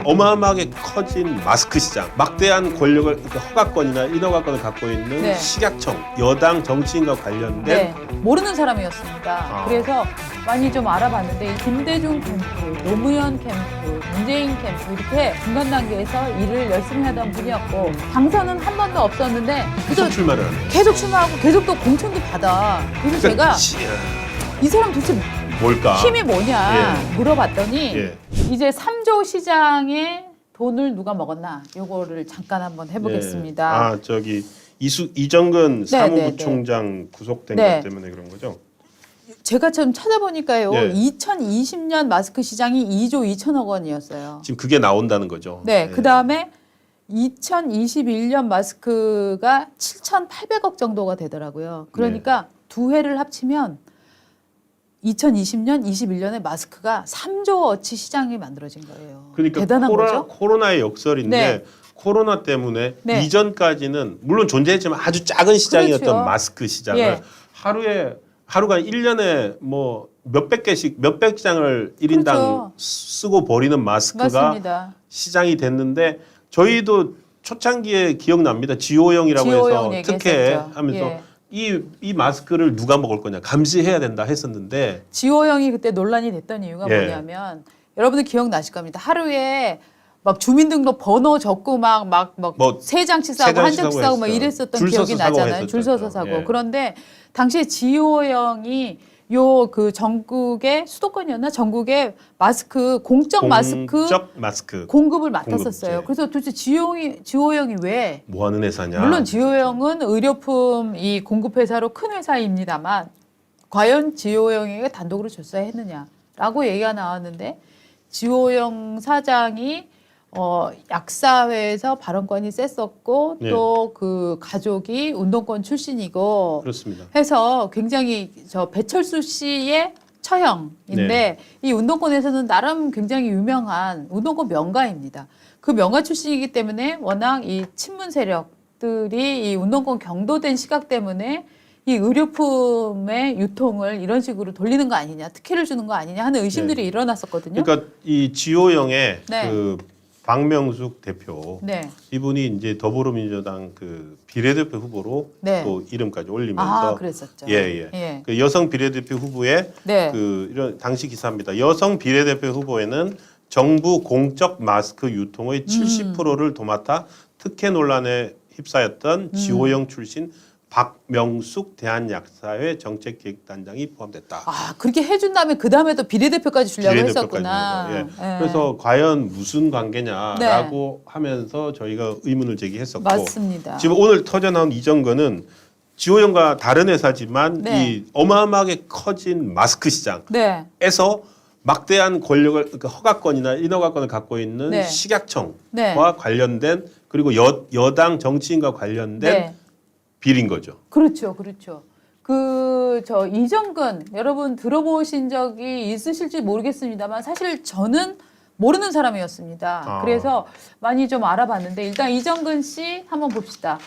어마어마하게 커진 마스크 시장, 막대한 권력을 허가권이나 인허가권을 갖고 있는 네. 식약청, 여당 정치인과 관련된 네, 모르는 사람이었습니다. 아. 그래서 많이 좀 알아봤는데 이 김대중 캠프, 노무현 캠프, 문재인 캠프 이렇게 중간 단계에서 일을 열심히 하던 분이었고 당선은 한 번도 없었는데 계속 출마를 하는. 계속 출마하고 계속 또 공천도 받아. 그래서 제가 이 사람 도대체 뭘까? 힘이 뭐냐 물어봤더니 예. 이제 3조 시장의 돈을 누가 먹었나 요거를 잠깐 한번 해보겠습니다. 예. 아 저기 이정근 네, 사무부총장 구속된 네. 것 때문에 그런 거죠? 제가 좀 찾아보니까요. 예. 2020년 마스크 시장이 2조 2천억 원이었어요. 지금 그게 나온다는 거죠. 네, 예. 그다음에 2021년 마스크가 7,800억 정도가 되더라고요. 그러니까 두 해를 합치면 2020년, 21년에 마스크가 3조어치 시장이 만들어진 거예요. 그러니까 대단한 거죠? 코로나의 역설인데 네. 코로나 때문에 네. 이전까지는 물론 존재했지만 아주 작은 시장이었던 그렇죠. 마스크 시장을 예. 하루가 1년에 뭐 몇백 개씩 몇백 장을 1인당 그렇죠. 쓰고 버리는 마스크가 맞습니다. 시장이 됐는데 저희도 초창기에 기억납니다. 지호영이라고 지호영 해서 특혜 얘기했었죠. 하면서 예. 이 마스크를 누가 먹을 거냐 감시해야 된다 했었는데 지호영이 그때 논란이 됐던 이유가 예. 뭐냐면 여러분들 기억나실 겁니다. 하루에 막 주민등록 번호 적고 뭐 세 장씩 사고 한 장씩 사고 막 했어요. 이랬었던 줄 기억이 서서 사고 나잖아요. 줄 서서 했었죠. 사고. 예. 그런데 당시에 지호영이 요 그 전국의 수도권이었나 전국에 마스크 공적 마스크 공급을 맡았었어요. 공급제. 그래서 도대체 지호영이 왜 뭐 하는 회사냐? 물론 지호영은 의료품 이 공급 회사로 큰 회사입니다만 과연 지호영에게 단독으로 줬어야 했느냐라고 얘기가 나왔는데 지호영 사장이 약사회에서 발언권이 셌었고 네. 또 그 가족이 운동권 출신이고 그렇습니다. 해서 굉장히 저 배철수 씨의 처형인데 네. 이 운동권에서는 나름 굉장히 유명한 운동권 명가입니다. 그 명가 출신이기 때문에 워낙 이 친문 세력들이 이 운동권 경도된 시각 때문에 이 의료품의 유통을 이런 식으로 돌리는 거 아니냐, 특혜를 주는 거 아니냐 하는 의심들이 네. 일어났었거든요. 그러니까 이 지호영의 네. 그 박명숙 대표 네. 이분이 이제 더불어민주당 그 비례대표 후보로 네. 또 이름까지 올리면서 그랬었죠. 예. 그 여성 비례대표 후보의 네. 그 이런 당시 기사입니다. 여성 비례대표 후보에는 정부 공적 마스크 유통의 70%를 도맡아 특혜 논란에 휩싸였던 지호영 출신 박명숙 대한약사회 정책기획단장이 포함됐다. 그렇게 해준 다음에 그 다음에 또 비례대표까지 주려고 비례대표까지 했었구나. 해서, 예. 예. 그래서 과연 무슨 관계냐라고 하면서 저희가 의문을 제기했었고 맞습니다. 지금 오늘 터져 나온 이정근은 지호영과 다른 회사지만 네. 이 어마어마하게 커진 마스크 시장에서 네. 막대한 권력을 그러니까 허가권이나 인허가권을 갖고 있는 네. 식약청과 네. 관련된 그리고 여당 정치인과 관련된 네. 비리인 거죠. 그렇죠, 그렇죠. 저 이정근 여러분 들어보신 적이 있으실지 모르겠습니다만 사실 저는 모르는 사람이었습니다. 그래서 많이 좀 알아봤는데 일단 이정근 씨 한번 봅시다.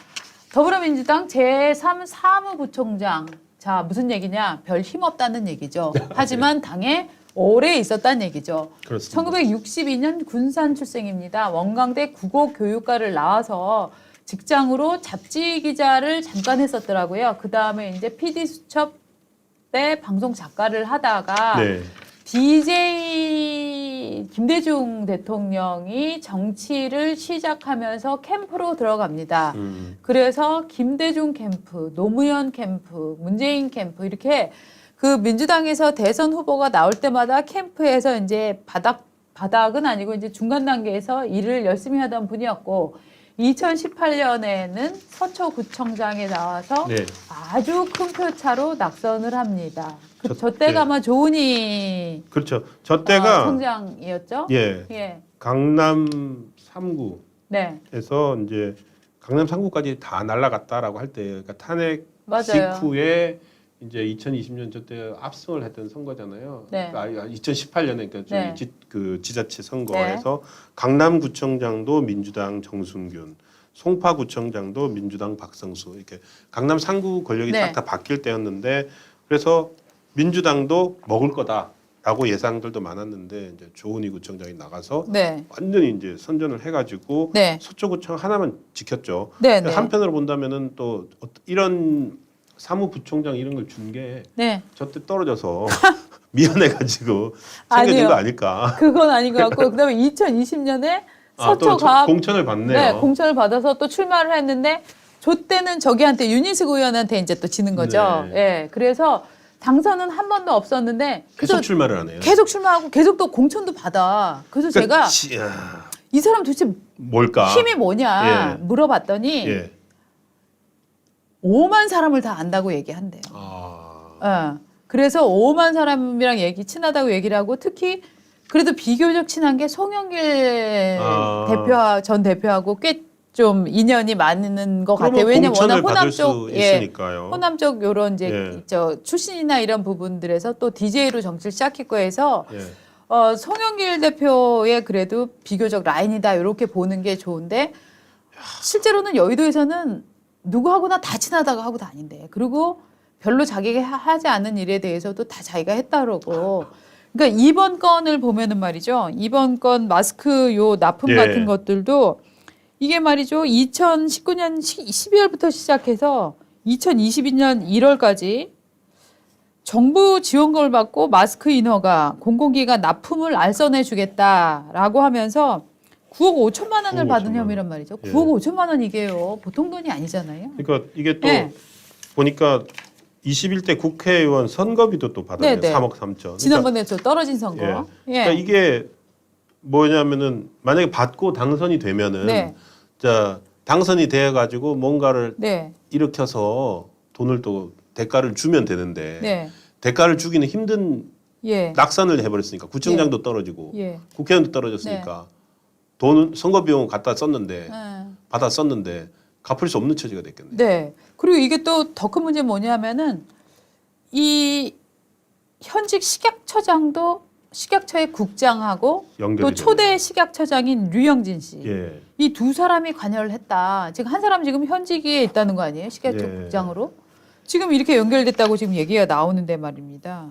더불어민주당 제3 사무부총장. 자, 무슨 얘기냐? 별 힘없다는 얘기죠. 하지만 당에 오래 있었다는 얘기죠. 그렇습니다. 1962년 군산 출생입니다. 원광대 국어교육과를 나와서 직장으로 잡지 기자를 잠깐 했었더라고요. 그 다음에 이제 PD 수첩 때 방송 작가를 하다가 네. DJ 김대중 대통령이 정치를 시작하면서 캠프로 들어갑니다. 그래서 김대중 캠프, 노무현 캠프, 문재인 캠프 이렇게 그 민주당에서 대선 후보가 나올 때마다 캠프에서 이제 바닥은 아니고 이제 중간 단계에서 일을 열심히 하던 분이었고 2018년에는 서초구청장에 나와서 네. 아주 큰 표차로 낙선을 합니다. 저 네. 때가 아마 조은희 그렇죠. 저 때가 청장이었죠? 예. 예. 강남 3구에서 네. 이제 강남 3구까지 다 날아갔다라고 할 때 그러니까 탄핵 맞아요. 직후에 이제 2020년 저때 압승을 했던 선거잖아요. 네. 그러니까 2018년에 그러니까 네. 그 지자체 선거에서 강남구청장도 민주당 정순균, 송파구청장도 민주당 박성수 이렇게 강남 3구 권력이 네. 딱 다 바뀔 때였는데 그래서 민주당도 먹을 거다. 라고 예상들도 많았는데 이제 조은희 구청장이 나가서 네. 완전히 이제 선전을 해가지고 네. 서초구청 하나만 지켰죠. 네. 네. 한편으로 본다면은 또 이런 사무부총장 이런 걸 준 게 네. 저때 떨어져서 미안해가지고 챙겨준 아니요. 거 아닐까. 그건 아닌 것 같고 그다음에 2020년에 또 서초갑 공천을 받네요. 네, 공천을 받아서 또 출마를 했는데 저 때는 저기한테 윤희숙 의원한테 이제 또 지는 거죠. 네. 예. 그래서 당선은 한 번도 없었는데 계속 그래서 출마를 하네요. 계속 출마하고 계속 또 공천도 받아. 그래서 제가 이 사람 도대체 뭘까? 힘이 뭐냐 예. 물어봤더니 예. 5만 사람을 다 안다고 얘기한대요. 예. 그래서 5만 사람이랑 친하다고 얘기를 하고 특히 그래도 비교적 친한 게 송영길 전 대표하고 꽤 좀 인연이 많은 것 같아요. 왜냐면 워낙 호남 쪽, 호남 쪽 요런 이제 저 출신이나 이런 부분들에서 또 DJ로 정치를 시작했고 해서 송영길 대표의 그래도 비교적 라인이다 이렇게 보는 게 좋은데 실제로는 여의도에서는 누구하고나 다 친하다고 하고 다닌대. 그리고 별로 자기가 하지 않은 일에 대해서도 다 자기가 했다 그러고. 그러니까 이번 건을 보면은 말이죠. 이번 건 마스크 요 납품 같은 것들도 이게 말이죠. 2019년 12월부터 시작해서 2022년 1월까지 정부 지원금을 받고 마스크 인허가 공공기관 납품을 알선해 주겠다라고 하면서 9억 5천만 원을 9억 받은 5천만 혐의란 말이죠. 9억 5천만 원 이게요. 보통 돈이 아니잖아요. 그러니까 이게 또 보니까 21대 국회의원 선거비도 또 받았네요. 3억 3천. 지난번에 저 떨어진 선거. 그러니까 이게 뭐냐면은 만약에 받고 당선이 되면은 자 당선이 돼 가지고 뭔가를 일으켜서 돈을 또 대가를 주면 되는데 대가를 주기는 힘든 낙선을 해버렸으니까 구청장도 떨어지고 국회의원도 떨어졌으니까 돈 선거 비용 갖다 썼는데 받아 썼는데 갚을 수 없는 처지가 됐겠네요. 네. 그리고 이게 또 더 큰 문제 뭐냐면은 이 현직 식약처장도 식약처의 국장하고 또 초대 식약처장인 류영진 씨. 이 두 사람이 관여를 했다. 지금 한 사람 지금 현직에 있다는 거 아니에요? 식약처 국장으로. 지금 이렇게 연결됐다고 지금 얘기가 나오는데 말입니다.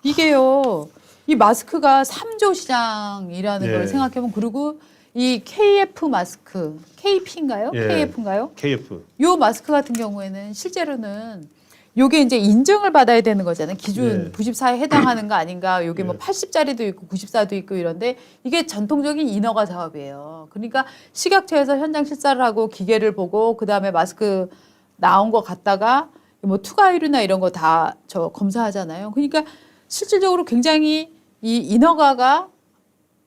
이게요. 이 마스크가 3조 시장이라는 걸 생각해보면 그리고 이 KF 마스크, KP인가요? KF인가요? KF. 요 마스크 같은 경우에는 실제로는 요게 이제 인증을 받아야 되는 거잖아요. 기준 94에 해당하는 거 아닌가. 요게 뭐 80짜리도 있고 94도 있고 이런데 이게 전통적인 인허가 사업이에요. 그러니까 식약처에서 현장 실사를 하고 기계를 보고 그다음에 마스크 나온 거 갖다가 뭐 투과율이나 이런 거 다 저 검사하잖아요. 그러니까 실질적으로 굉장히 이 인허가가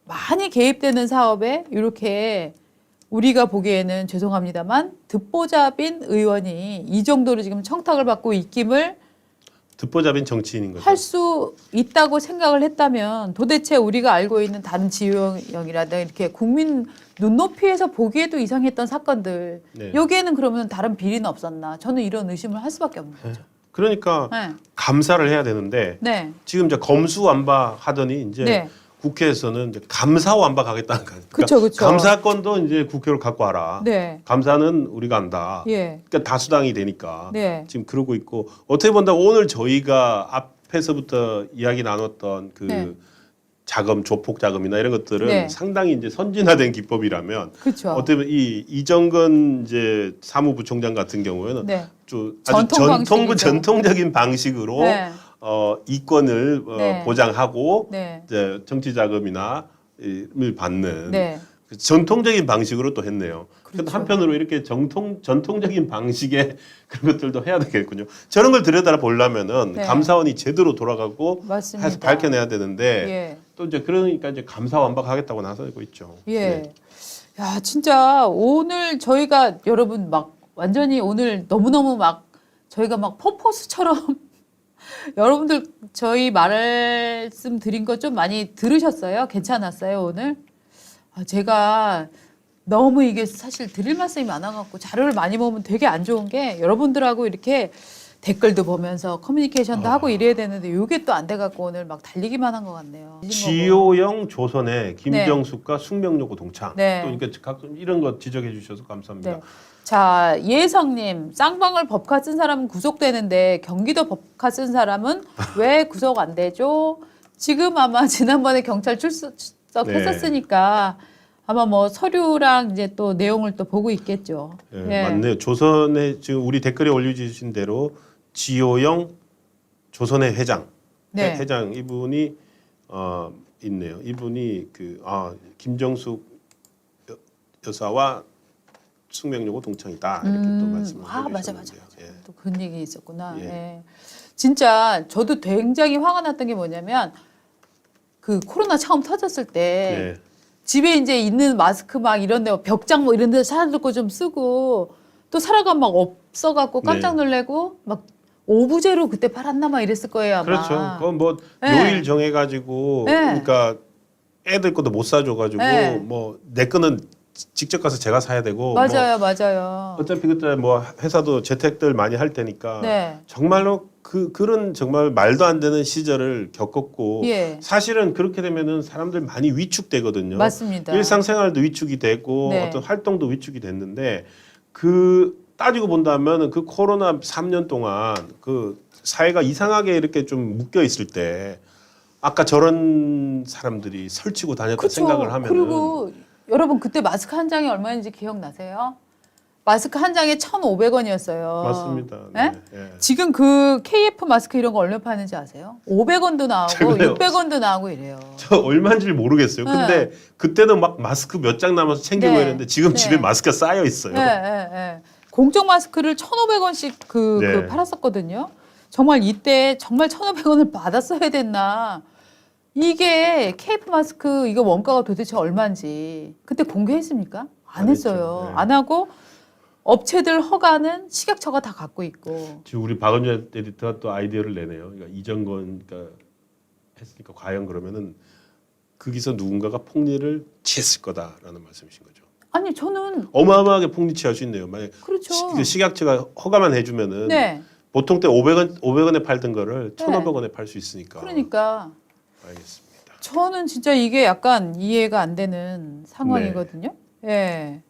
많이 개입되는 사업에 이렇게 우리가 보기에는 죄송합니다만 듣보잡인 의원이 이 정도로 지금 청탁을 받고 입김을 듣보잡인 정치인인 거죠. 할 수 있다고 생각을 했다면 도대체 우리가 알고 있는 다른 지효영이라든가 이렇게 국민 눈높이에서 보기에도 이상했던 사건들 여기에는 그러면 다른 비리는 없었나 저는 이런 의심을 할 수밖에 없는 거죠. 그러니까 감사를 해야 되는데 지금 이제 검수완박 하더니 이제 국회에서는 이제 감사완박 하겠다는 거예요. 그러니까 감사건도 이제 국회로 갖고 와라. 감사는 우리가 한다. 그러니까 다수당이 되니까 지금 그러고 있고 어떻게 본다 오늘 저희가 앞에서부터 이야기 나눴던 그 자금, 조폭 자금이나 이런 것들은 상당히 이제 선진화된 기법이라면 어떻게 보면 이 이정근 이제 사무부총장 같은 경우에는 아주 전통적인 방식으로 이권을 보장하고 이제 정치 자금이나 을 받는 전통적인 방식으로 또 했네요. 그런데 한편으로 이렇게 전통적인 방식의 그런 것들도 해야 되겠군요. 저런 걸 들여다 보려면은 감사원이 제대로 돌아가고 해서 밝혀내야 되는데 또 이제 그러니까 이제 감사완박하겠다고 나서고 있죠. 야 진짜 오늘 저희가 여러분 막 완전히 오늘 너무너무 막 저희가 막 퍼포스처럼 여러분들 저희 말씀 드린 거 좀 많이 들으셨어요? 괜찮았어요 오늘? 제가 너무 이게 사실 드릴 말씀이 많아갖고 자료를 많이 보면 되게 안 좋은 게 여러분들하고 이렇게 댓글도 보면서 커뮤니케이션도 하고 이래야 되는데 이게 또 안 돼갖고 오늘 막 달리기만 한 것 같네요. 지효영 조선의 김정숙과 숙명여고 동창. 또 그러니까 가끔 이런 거 지적해 주셔서 감사합니다. 자 예성님 쌍방울 법카 쓴 사람은 구속되는데 경기도 법카 쓴 사람은 왜 구속 안 되죠? 지금 아마 지난번에 경찰 출석했었으니까 아마 뭐 서류랑 이제 또 내용을 또 보고 있겠죠. 예, 맞네요. 조선의 지금 우리 댓글에 올려주신 대로 지호영 조선의 회장 네. 회장 이분이 있네요. 이분이 김정숙 여사와 숙명여고 동창이다 이렇게 또 말씀을 맞아. 해주셨는데요. 예. 또 그런 얘기 있었구나. 예. 예. 진짜 저도 굉장히 화가 났던 게 뭐냐면 그 코로나 처음 터졌을 때 예. 집에 이제 있는 마스크 막 이런 데 벽장 뭐 이런 데 사람들 거 좀 쓰고 또 살아가 막 없어갖고 깜짝 놀래고 막 오부제로 그때 팔았나 막 이랬을 거예요 아마. 그렇죠. 그건 뭐 네. 요일 정해가지고 네. 그러니까 애들 것도 못 사줘가지고 네. 뭐 내 거는 직접 가서 제가 사야 되고 맞아요, 뭐 맞아요. 어차피 그때 뭐 회사도 재택들 많이 할 테니까 네. 정말로 그런 정말 말도 안 되는 시절을 겪었고 예. 사실은 그렇게 되면은 사람들 많이 위축되거든요. 맞습니다. 일상생활도 위축이 되고 네. 어떤 활동도 위축이 됐는데 따지고 본다면 그 코로나 3년 동안 그 사회가 이상하게 이렇게 좀 묶여 있을 때 아까 저런 사람들이 설치고 다녔다 그쵸. 생각을 하면은 그리고 여러분 그때 마스크 한 장이 얼마인지 기억나세요? 마스크 한 장에 1,500원이었어요. 맞습니다. 네? 네. 예. 지금 그 KF 마스크 이런 거 얼마 파는지 아세요? 500원도 나오고 제가요. 600원도 나오고 이래요. 저 얼마인지 모르겠어요. 근데 그때는 막 마스크 몇 장 남아서 챙기고 네. 이랬는데 지금 네. 집에 마스크가 쌓여 있어요. 네. 공적 마스크를 1,500원씩 네. 팔았었거든요. 정말 이때 정말 1,500원을 받았어야 됐나. 이게 KF 마스크 이거 원가가 도대체 얼마인지 그때 공개했습니까? 안 안 했어요. 했죠. 네. 안 하고 업체들 허가는 식약처가 다 갖고 있고. 지금 우리 박은주 에디터가 또 아이디어를 내네요. 그러니까 이정건 했으니까 과연 그러면은 거기서 누군가가 폭리를 취했을 거다라는 말씀이신 거죠. 아니 저는 어마어마하게 폭리 취할 수 있네요. 만약 그렇죠. 식약처가 허가만 해주면은 네. 보통 때 500원에 팔던 거를 1,500원에 팔 수 있으니까. 그러니까 알겠습니다. 저는 진짜 이게 약간 이해가 안 되는 상황이거든요. 예.